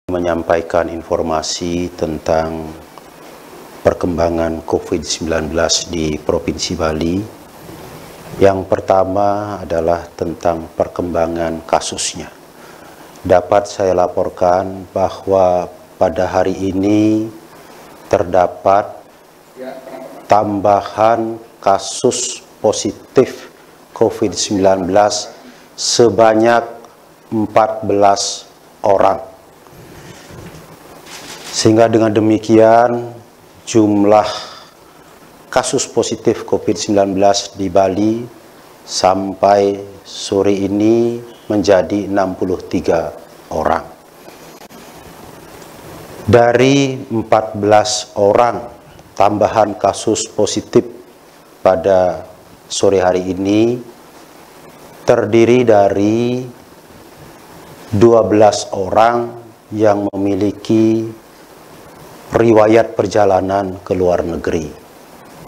menyampaikan informasi tentang perkembangan COVID-19 di Provinsi Bali. Yang pertama adalah tentang perkembangan kasusnya. Dapat saya laporkan bahwa pada hari ini terdapat tambahan kasus positif COVID-19 sebanyak 14 orang. Sehingga dengan demikian jumlah kasus positif COVID-19 di Bali sampai sore ini menjadi 63 orang. Dari 14 orang tambahan kasus positif pada sore hari ini terdiri dari 12 orang yang memiliki riwayat perjalanan ke luar negeri.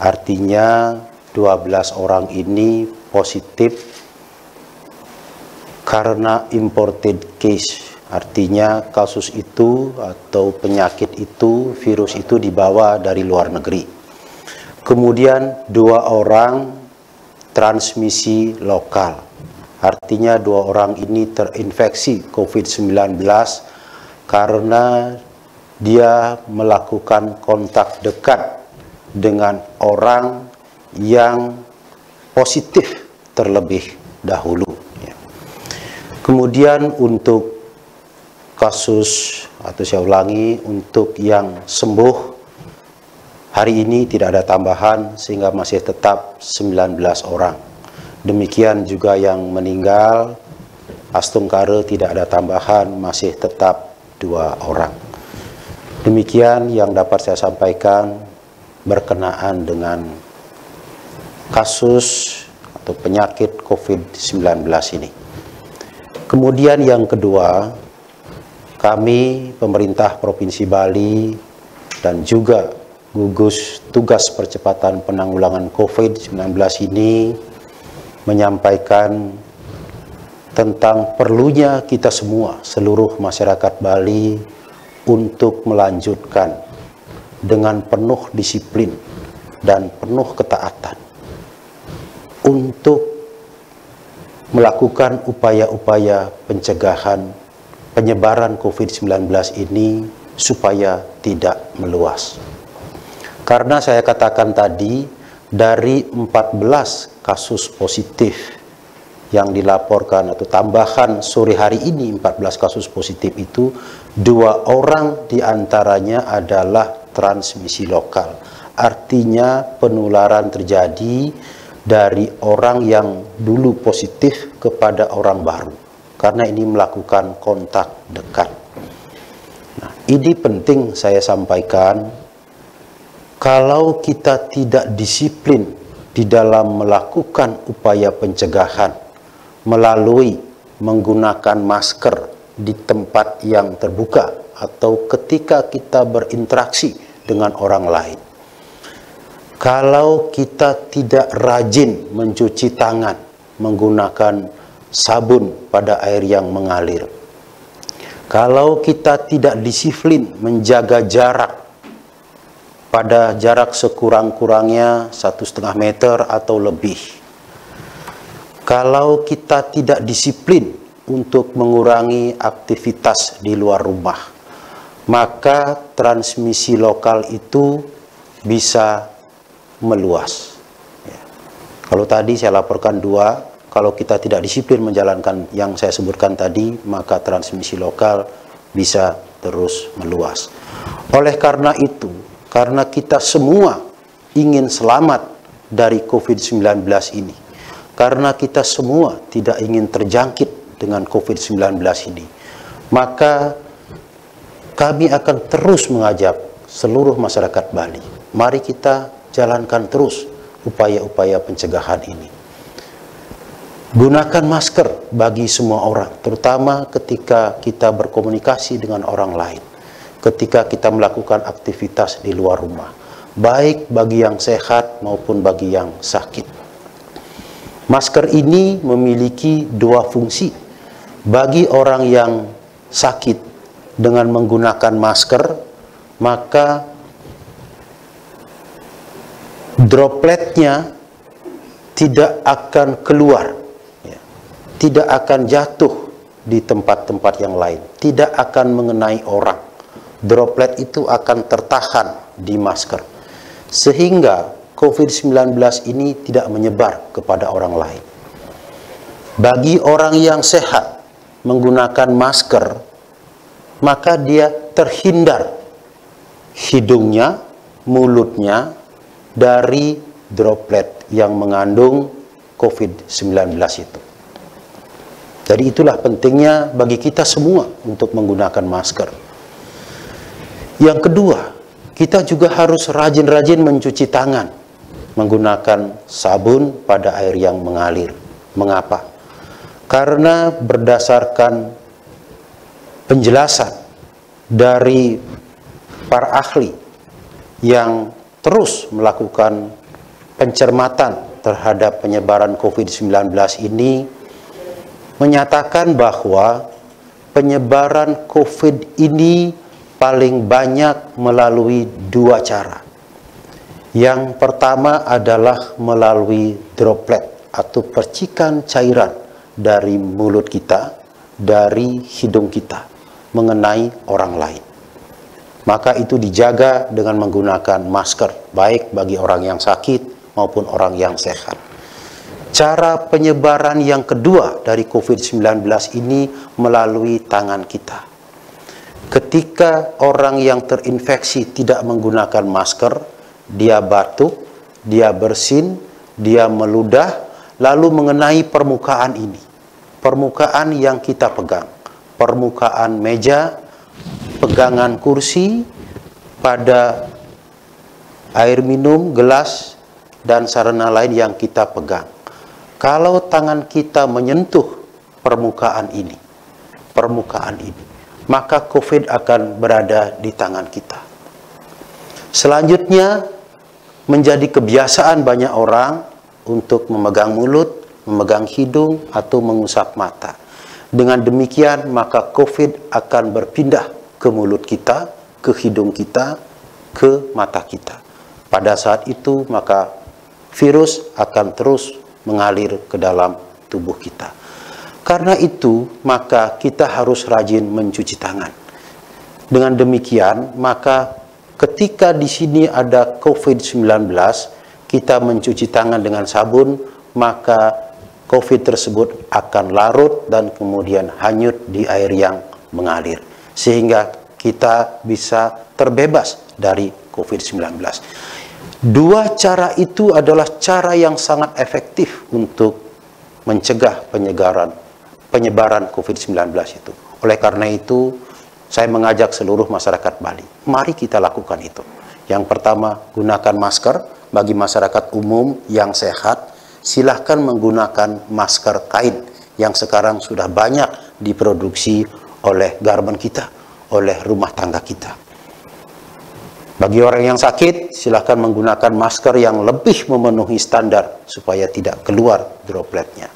Artinya 12 orang ini positif karena imported case. Artinya kasus itu atau penyakit itu, virus itu dibawa dari luar negeri. Kemudian 2 orang transmisi lokal. Artinya 2 orang ini terinfeksi COVID-19 karena dia melakukan kontak dekat dengan orang yang positif terlebih dahulu. Kemudian untuk kasus, atau saya ulangi, untuk yang sembuh hari ini tidak ada tambahan sehingga masih tetap 19 orang. Demikian juga yang meninggal, Astungkare tidak ada tambahan, masih tetap 2 orang. Demikian yang dapat saya sampaikan berkenaan dengan kasus atau penyakit COVID-19 ini. Kemudian yang kedua, kami pemerintah Provinsi Bali dan juga gugus tugas percepatan penanggulangan COVID-19 ini menyampaikan tentang perlunya kita semua, seluruh masyarakat Bali, untuk melanjutkan dengan penuh disiplin dan penuh ketaatan untuk melakukan upaya-upaya pencegahan penyebaran COVID-19 ini supaya tidak meluas. Karena saya katakan tadi, dari 14 kasus positif yang dilaporkan atau tambahan sore hari ini 14 kasus positif itu, 2 orang diantaranya adalah transmisi lokal. Artinya penularan terjadi dari orang yang dulu positif kepada orang baru. Karena ini melakukan kontak dekat. Nah, ini penting saya sampaikan, kalau kita tidak disiplin di dalam melakukan upaya pencegahan melalui menggunakan masker di tempat yang terbuka atau ketika kita berinteraksi dengan orang lain. Kalau kita tidak rajin mencuci tangan menggunakan sabun pada air yang mengalir. Kalau kita tidak disiplin menjaga jarak pada jarak sekurang-kurangnya 1,5 meter atau lebih. Kalau kita tidak disiplin untuk mengurangi aktivitas di luar rumah, maka transmisi lokal itu bisa meluas. Kalau tadi saya laporkan 2, kalau kita tidak disiplin menjalankan yang saya sebutkan tadi, maka transmisi lokal bisa terus meluas. Oleh karena itu, karena kita semua ingin selamat dari COVID-19 ini, karena kita semua tidak ingin terjangkit dengan COVID-19 ini, maka kami akan terus mengajak seluruh masyarakat Bali. Mari kita jalankan terus upaya-upaya pencegahan ini. Gunakan masker bagi semua orang, terutama ketika kita berkomunikasi dengan orang lain, ketika kita melakukan aktivitas di luar rumah, baik bagi yang sehat maupun bagi yang sakit. Masker ini memiliki 2 fungsi. Bagi orang yang sakit, dengan menggunakan masker, maka dropletnya tidak akan keluar, ya, tidak akan jatuh di tempat-tempat yang lain, tidak akan mengenai orang. Droplet itu akan tertahan di masker, sehingga COVID-19 ini tidak menyebar kepada orang lain. Bagi orang yang sehat menggunakan masker, maka dia terhindar hidungnya, mulutnya dari droplet yang mengandung COVID-19 itu. Jadi itulah pentingnya bagi kita semua untuk menggunakan masker. Yang kedua, kita juga harus rajin-rajin mencuci tangan menggunakan sabun pada air yang mengalir. Mengapa? Karena berdasarkan penjelasan dari para ahli yang terus melakukan pencermatan terhadap penyebaran COVID-19 ini, menyatakan bahwa penyebaran COVID ini paling banyak melalui dua cara. Yang pertama adalah melalui droplet atau percikan cairan dari mulut kita, dari hidung kita, mengenai orang lain. Maka itu dijaga dengan menggunakan masker, baik bagi orang yang sakit maupun orang yang sehat. Cara penyebaran yang kedua dari COVID-19 ini melalui tangan kita. Ketika orang yang terinfeksi tidak menggunakan masker, dia batuk, dia bersin, dia meludah, lalu mengenai permukaan ini. Permukaan yang kita pegang, permukaan meja, pegangan kursi, pada air minum, gelas, dan sarana lain yang kita pegang. Kalau tangan kita menyentuh permukaan ini, maka COVID akan berada di tangan kita. Selanjutnya, menjadi kebiasaan banyak orang untuk memegang mulut, memegang hidung, atau mengusap mata. Dengan demikian, maka COVID akan berpindah ke mulut kita, ke hidung kita, ke mata kita. Pada saat itu, maka virus akan terus mengalir ke dalam tubuh kita. Karena itu, maka kita harus rajin mencuci tangan. Dengan demikian, maka ketika di sini ada COVID-19, kita mencuci tangan dengan sabun, maka COVID tersebut akan larut dan kemudian hanyut di air yang mengalir. Sehingga kita bisa terbebas dari COVID-19. Dua cara itu adalah cara yang sangat efektif untuk mencegah penyebaran COVID-19 itu. Oleh karena itu, saya mengajak seluruh masyarakat Bali, mari kita lakukan itu. Yang pertama, gunakan masker. Bagi masyarakat umum yang sehat, silahkan menggunakan masker kain yang sekarang sudah banyak diproduksi oleh garmen kita, oleh rumah tangga kita. Bagi orang yang sakit, silahkan menggunakan masker yang lebih memenuhi standar supaya tidak keluar dropletnya.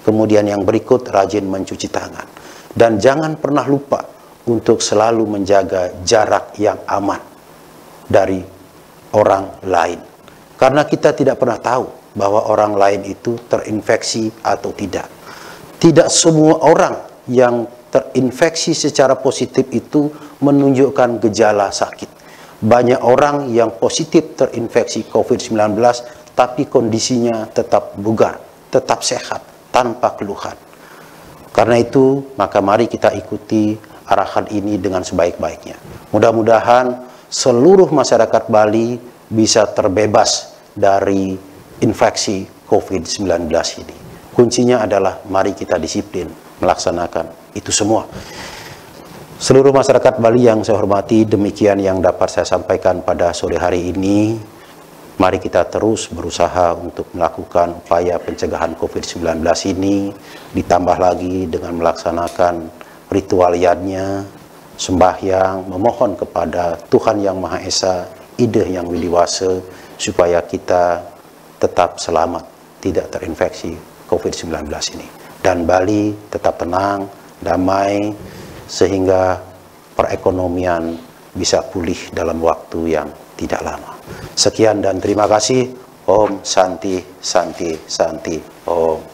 Kemudian yang berikut, rajin mencuci tangan. Dan jangan pernah lupa untuk selalu menjaga jarak yang aman dari orang lain. Karena kita tidak pernah tahu bahwa orang lain itu terinfeksi atau tidak. Tidak semua orang yang terinfeksi secara positif itu menunjukkan gejala sakit. Banyak orang yang positif terinfeksi COVID-19, tapi kondisinya tetap bugar, tetap sehat, tanpa keluhan. Karena itu, maka mari kita ikuti arahan ini dengan sebaik-baiknya. Mudah-mudahan seluruh masyarakat Bali bisa terbebas dari infeksi COVID-19 ini. Kuncinya adalah mari kita disiplin melaksanakan itu semua. Seluruh masyarakat Bali yang saya hormati, demikian yang dapat saya sampaikan pada sore hari ini. Mari kita terus berusaha untuk melakukan upaya pencegahan COVID-19 ini, ditambah lagi dengan melaksanakan ritual yadnya, sembahyang, memohon kepada Tuhan Yang Maha Esa, Ide Yang Widiwasa, supaya kita tetap selamat, tidak terinfeksi COVID-19 ini. Dan Bali tetap tenang, damai, sehingga perekonomian bisa pulih dalam waktu yang tidak lama. Sekian dan terima kasih. Om Santi Santi Santi Om.